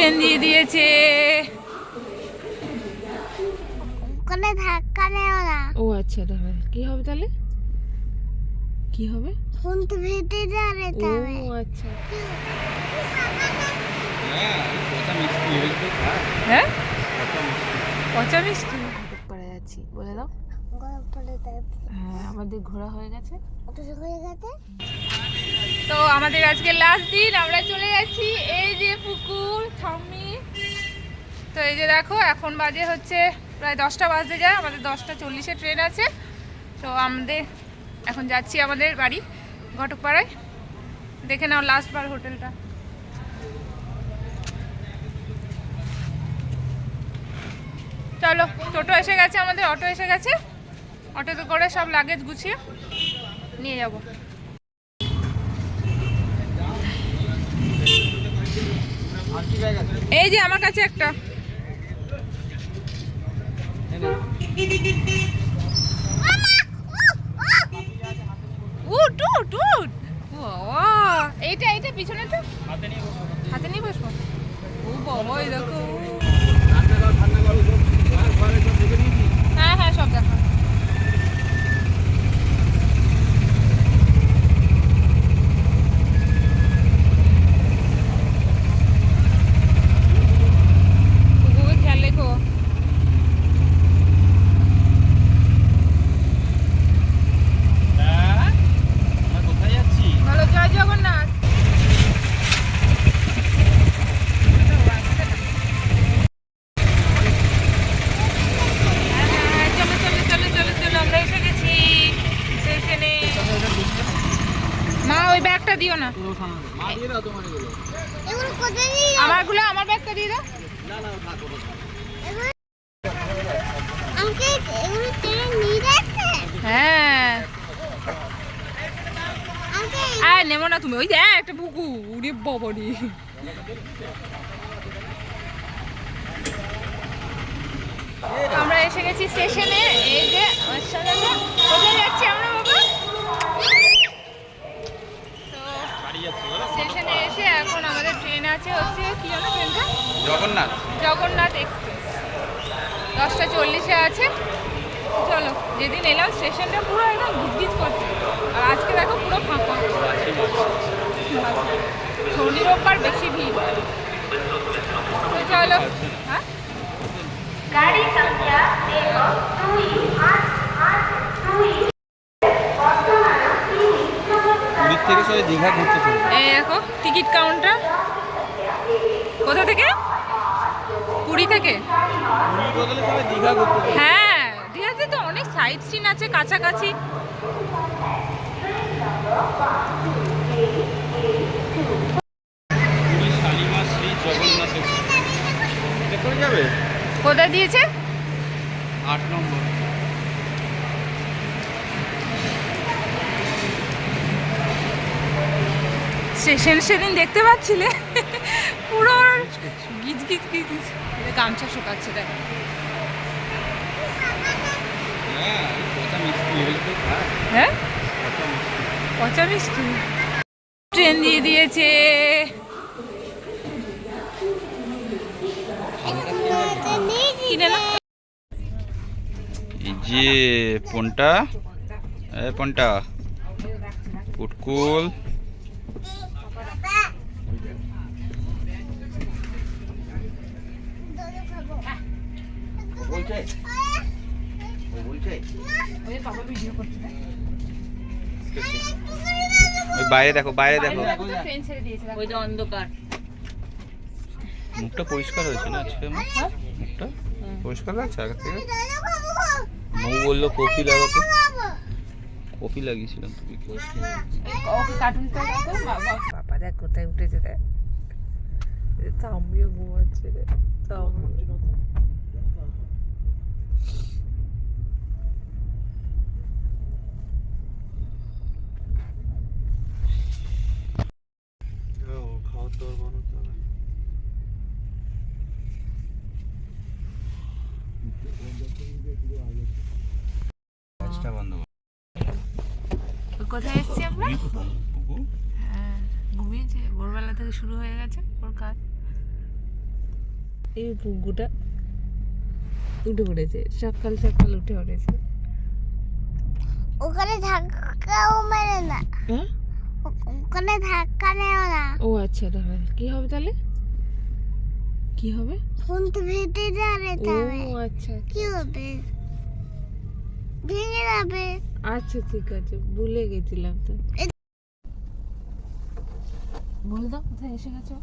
Train দিয়ে দিয়েছে। ওখানে ধাক্কা নেও না। ও আচ্ছা, তাহলে কি হবে? তাহলে কি হবে? ফোন তো ভেটে যাবে ও তবে। আচ্ছা, হ্যাঁ হ্যাঁ পচা মিষ্টি পড়ে যাচ্ছি, বলে দাও। গরম পড়ে যাবে। হ্যাঁ, আমাদের ঘোরা হয়ে গেছে। ওটা হয়ে গেছে। তো আমাদের আজকে লাস্ট দিন, আমরা চলে যাচ্ছি। এই যে পুকুর থামি। তো এই যে দেখো, এখন বাজে হচ্ছে প্রায় 10টা বাজতে যায়, আমাদের 10টা 40-এ ট্রেন আছে। তো আমাদের এখন যাচ্ছি আমাদের বাড়ি ঘটকপাড়ায়। দেখে নাও লাস্ট বার হোটেলটা। চলো, টোটো এসে গেছে আমাদের, অটো এসে গেছে। অটোতে করে সব লাগেজ গুছিয়ে নিয়ে যাব। এই যে আমার কাছে একটা। উঠ উঠ উঠ। এইটা এইটা পিছনেটা হাতে নিয়ে বসবো। ও বাবা, এই দেখো। হ্যাঁ হ্যাঁ, সব দেখো। কুকুরকে খেয়াল রেখো। বলো জয় জগন্নাথ। চলো চলো চলো চলো চলো, আমরা এসে গেছি স্টেশনে। মা, ওই ব্যাগটা দিও না। এগুলো কোথায় নিয়ে আমারগুলো, আমার ব্যাগটা দিয়ে দাও। আমাকে এগুলো ট্রেনে নিয়ে যাচ্ছে। হ্যাঁ, আমাকে আর নেবো না তুমি। ওই যে একটা পুকু, উড়ে বাবারি। আমরা এসে গেছি স্টেশনে। এই যে কোথায় যাচ্ছি আমরা বাবা? তো স্টেশনে এসে এখন আমাদের ট্রেন আছে হচ্ছে, কি জানো ট্রেনটা? জগন্নাথ এক্সপ্রেস। 10টা 40-এ আছে। চলো, যেদিন এলাম স্টেশনটা পুরো একদম গিজগিজ করছে, আর আজকে দেখো পুরো ফাঁকা। শনি রোববার বেশি ভিড়। তো চলো। হ্যাঁ, গাড়ি সংখ্যা 2882 পুরীর থেকে সবাই দীঘা ঘুরতে চলবে। এই দেখো টিকিট কাউন্টার। কোথা থেকে? পুরী থেকে। পুরীর বদলে সবাই দীঘা ঘুরতে চলবে। হ্যাঁ, দীঘাতে তো অনেক সাইট সিন আছে কাছাকাছি। পুরী শালিমার শ্রী জগন্নাথ এক্সপ্রেস। এটা করে যাবে কোথায় দিয়েছে? 8 নম্বর। স্টেশন সেদিন দেখতে পাচ্ছিলে পুরো গিজ গিজ গিজ গিজ। গামছা শুকাচ্ছে দেখো। হ্যাঁ, কথা মিষ্টি এগুলো তো খায়। হ্যাঁ, কথা মিষ্টি। পচা মিষ্টি। ট্রেন দিয়ে দিয়েছে। কিনে না। এই যে পন্টা, পন্টা পুটকুল। ওই বাইরে দেখো, বাইরে দেখো। ট্রেন ছেড়ে দিয়েছে। ওই যে অন্ধকার। মুখটা পরিষ্কার হয়েছে না আজকে আমার? মুখটা পরিষ্কার লাগছে আগে থেকে। মৌ বললো কফি লাগাতে, কফি লাগিয়েছিলাম তুমি কি? ওকে কার্টুনটা দেখো। বাবা বাবা দেখ কোথায় উঠেছে দেখ। আমিও ঘুমাচ্ছে রে। খাওয়ার দাওয়ার বানাতে হবে। বন্ধ। কোথায় এসেছি আমরা? হ্যাঁ, ঘুমিয়েছে। ভোরবেলা থেকে শুরু হয়ে গেছে ওর কাজ। এই পুকুটা উঠে পড়েছে, সকাল সকাল উঠে পড়েছে। ওখানে ধাক্কাও মেরে না, হ্যাঁ ওখানে ধাক্কা নেও না। ও আচ্ছা, তাহলে কি হবে তাহলে? কি হবে? ফোন তো ভেঙে যাবে, ও তবে আচ্ছা কি হবে? ভেঙে যাবে। আচ্ছা ঠিক আছে, ভুলে গেছিলাম তো। বলে দাও কোথায় এসে গেছো।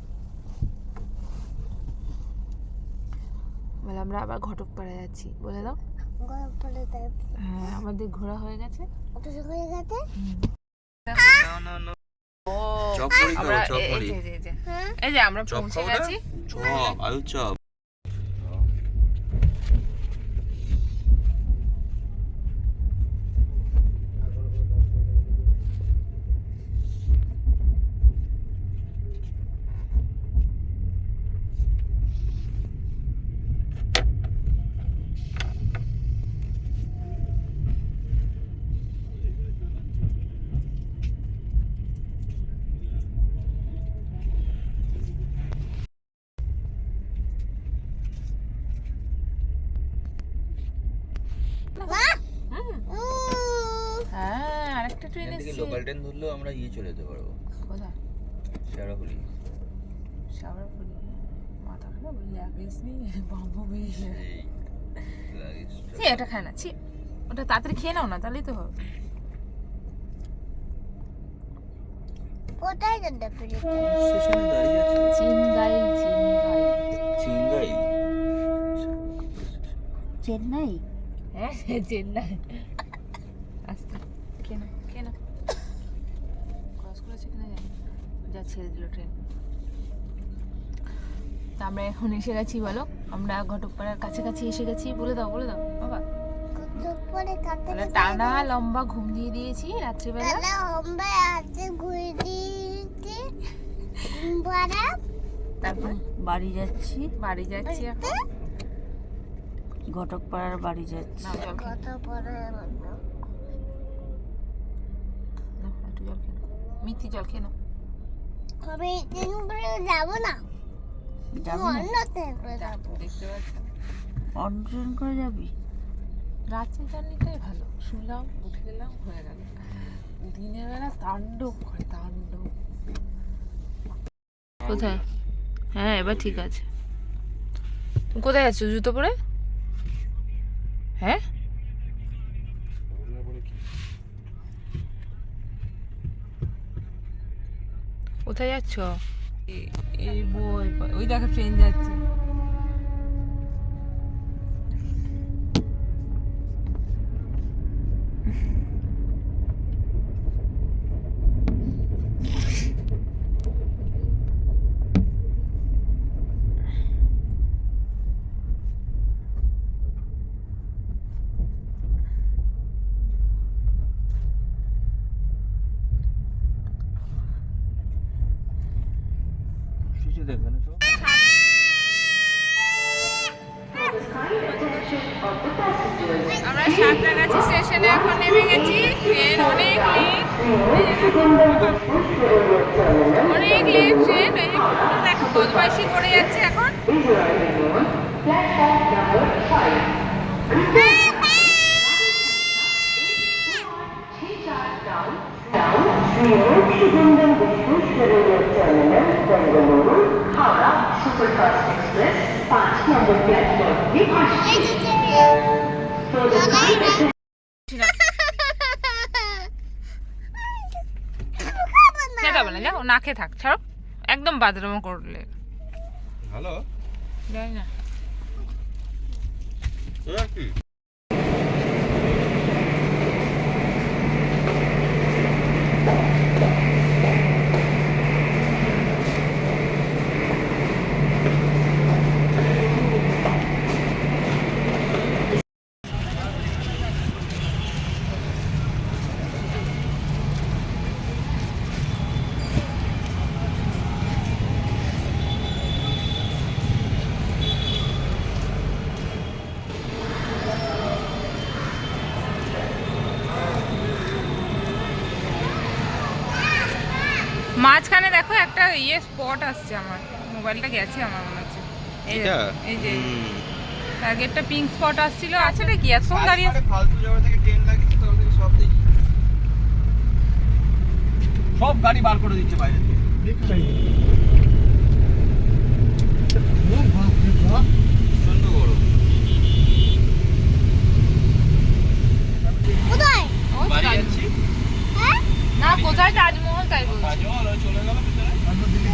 বলে আমরা আবার ঘটকপাড়া যাচ্ছি, বলে দাও। গরম পড়ে যাবে, হ্যাঁ আমাদের ঘোরা হয়ে গেছে। ওটা হয়ে গেছে। চপ মুড়ি খাবো, আমরা চপ মুড়ি। হ্যাঁ, এই যে আমরা চপ পৌঁছে খাবো না? গেছি। চপ, আলুর চপ। হ্যাঁ আরেকটা ট্রেন এখান থেকে এসেছে। লোকাল ট্রেন ধরলেও আমরা চলে যেতে পারবো, কোথায়? শেওড়াফুলি। শাওড়াফুলি। মাথা খারাপ, লাগেজ নেই, বাম্বু বেরিয়ে। এই লাগেজ ছি, এটা খায় না, ছি। ওটা তাড়াতাড়ি খেয়ে নাও না, তাহলেই তো হবে। কোথায় যেতে পেরে? স্টেশনে দাঁড়িয়ে আছে। চিনগাইল, চিনগাইল। চিঙ্গাই। চেন্নাই। হ্যাঁ চেন্নাই। আস্তে কেন কেন ক্রস করেছে কিনা জানি না। যা ছেড়ে দিল ট্রেন। তা আমরা এখন এসে গেছি, বলো। আমরা ঘটকপাড়ার কাছাকাছি এসে গেছি, বলে দাও বাবা। দুপুরে কাটতে তাহলে টানা লম্বা ঘুম দিয়ে দিয়েছি রাত্রিবেলা। তাহলে আমরা হাতে ঘুরে দিয়েছি, ঘুমপাড়া তারপর বাড়ি যাচ্ছি, বাড়ি যাচ্ছি এখন। ঘটকপাড়ার বাড়ি যাচ্ছি। নাও জল খেয়ে কত পরে নাও, একটু জল খেয়ে নাও। মিথি জল খেয়ে নাও। আমি দুপুরে যাবো না, যাবি না? অন্য ট্রেনে যাবো। দেখতে পাচ্ছেন অন্য ট্রেন করে যাবি? রাতের জার্নিটাই ভালো, শুলাম উঠে গেলাম হয়ে গেল। দিনের বেলা তাণ্ডব করে, তাণ্ডব। কোথায়? হ্যাঁ এবার ঠিক আছে। তুমি কোথায় যাচ্ছ জুতো পরে? হ্যাঁ কোথায় যাচ্ছ? এই বই, ওই দেখো ট্রেন যাচ্ছে। দেখবে তো। আমরা সাঁতরাগাছি স্টেশনে এখন নেমে গেছি। ট্রেন অনেক লেট, অনেক লেট ট্রেন। এই যে পুরো দেখো বদমাইশি করে যাচ্ছে এখন। এই যে খেতে হবে না, যাও না খেয়ে থাক, ছাড়ো। একদম বাথরুমও করলে হ্যালো, জানি না। তোরা কি? মাঝখানে দেখো একটা স্পট আসছে, আমার মোবাইলটা গেছে আমার মনে হচ্ছে। এই এটা? এই যে হুম। আগে একটা পিঙ্ক স্পট আসছিল আছে নাকি এতক্ষণ দাঁড়িয়ে কালীঘাটে ফালতু জায়গা থেকে ট্রেন লাগিয়েছে, তখন থেকে সব দেখি সব গাড়ি বার করে দিচ্ছে বাইরে থেকে। প্রচন্ড গরম। কোথায়? ও, বাড়ি তাজ- যাচ্ছি। হ্যাঁ? না কোথায় তাজমহল তাই বলছি তাজমহল ওই চলে গেল ভিতরে।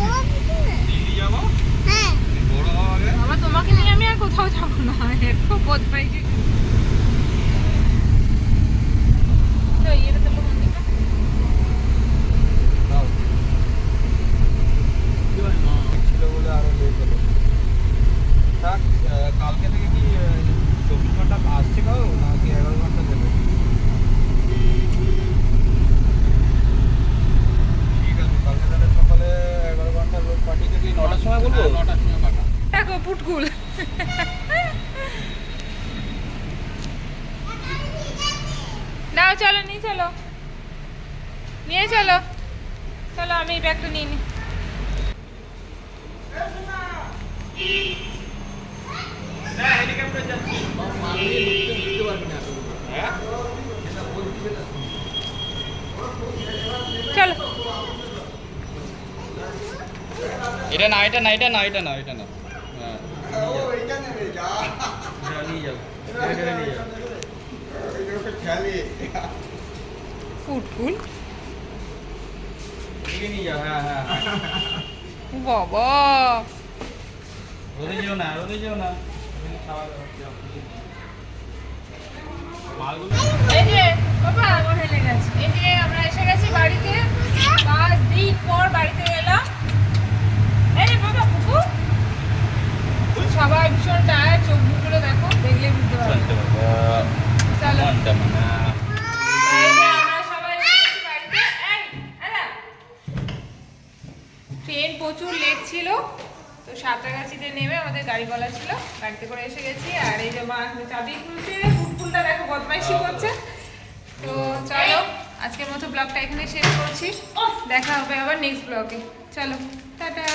ও, পিছনে। দিল্লি যাবো, হ্যাঁ। বড় হওয়া আগে। বাবা তোমাকে নিয়ে আমি আর কোথাও যাবো না এত বদমাইশি তো ইয়েটা তো মন্দিরটা ছিল বলে আরো লেট হলো। থাক, কালকে থেকে কি 24 ঘন্টা আসছে গো নাকি 11 ঘন্টা দেবে? ঠিক আছে, কালকে তাহলে সকালে 11 ঘন্টা লোক পাঠিয়ে দিবি। 9টার সময় বলবো? 9টার সময় পাঠা। দেখো পুটকুল নাও চলো নিয়ে চলো নিয়ে চলো চলো আমি এই ব্যাগটা নিয়ে নিই হ্যাঁ? চলো এটা না, এটা না, এটা না, এটা না, এটা না। হ্যাঁ, নিয়ে যাও। এটা নিয়ে যাও। পুটকুল এদিকে নিয়ে যাও, হ্যাঁ, হ্যাঁ। বাবা রোদে যেও না, রোদে যেও না। ওখানে খাওয়া দাওয়া করতে হবে। মালগুলো এই যে বাবা হেলে গেছে এই যে আমরা এসে গেছি বাড়িতে 5 দিন পর বাড়িতে এলাম এই যে বাবা পুকু সবাই ভীষণ টায়ার চোখ মুখগুলো দেখো দেখলে বুঝতে পারবে শুনতে পাবো। চলো মনটা মানা। এই যে আমরা সবাই এসেছি বাড়িতে এই আলা ট্রেন প্রচুর লেট ছিল তো সাঁতরাগাছিতে নেমে আমাদের গাড়ি বলা ছিল গাড়িতে করে এসে গেছি আর এই যে মা এখন চাবি খুলছে ফুটফুলটা দেখো বদমাইশি করছে তো চলো আজকের মতো ব্লগটা এখানে শেষ করছি দেখা হবে আবার নেক্সট ব্লগে চলো টাটা